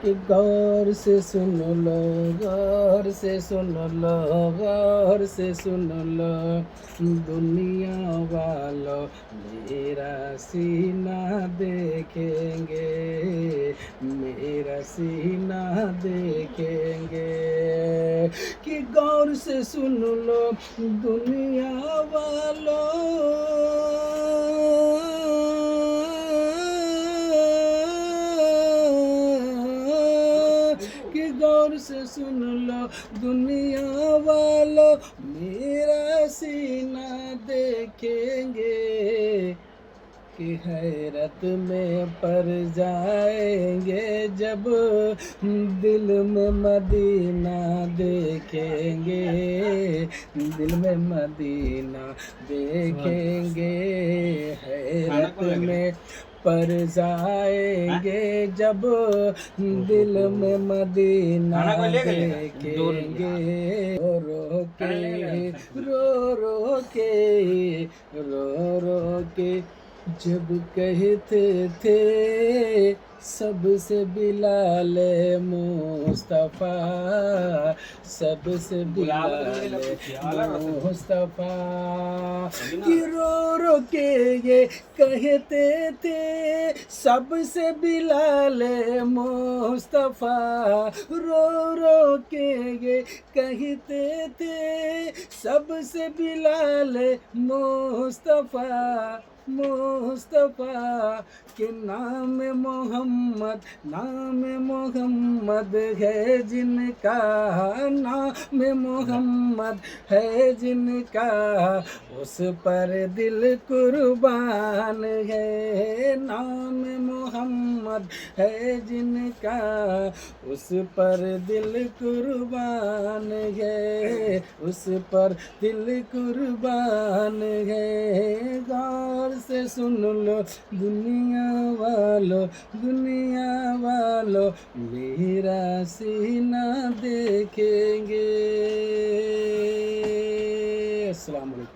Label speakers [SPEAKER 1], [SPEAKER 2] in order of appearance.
[SPEAKER 1] कि गौर से सुन लो, गौर से सुन लो, गौर से सुन लो दुनिया वालों, मेरा सीना देखेंगे, मेरा सीना देखेंगे। कि गौर से सुन लो दुनिया वालों, कि गौर से सुन लो दुनिया वालों, मेरा सीना देखेंगे। कि हैरत में पड़ जाएंगे जब दिल में मदीना देखेंगे, दिल में मदीना देखेंगे। हैरत में पड़ जाएंगे जब दिल में मदीना देखेंगे। रो रो के, रो रो के, रो रो के जब कहते थे सबसे बिलाल मुस्तफ़ा, सबसे बिलाल मुस्तफ़ा। कि रो के ये कहते थे सबसे बिलाल मुस्तफ़ा, रो के ये कहते थे सबसे बिलाल मुस्तफ़ा, मुस्तफ़ा। के नाम मोहम्मद, नाम मोहम्मद है जिनका, नाम मोहम्मद है जिनका, उस पर दिल कुर्बान है। नाम मोहम्मद है जिनका, उस पर दिल कुर्बान है, उस पर दिल कुर्बान है। गौर से सुन लो दुनिया वालों, दुनिया वालों, मेरा सीना देखेंगे। अस्सलाम वालेकुम।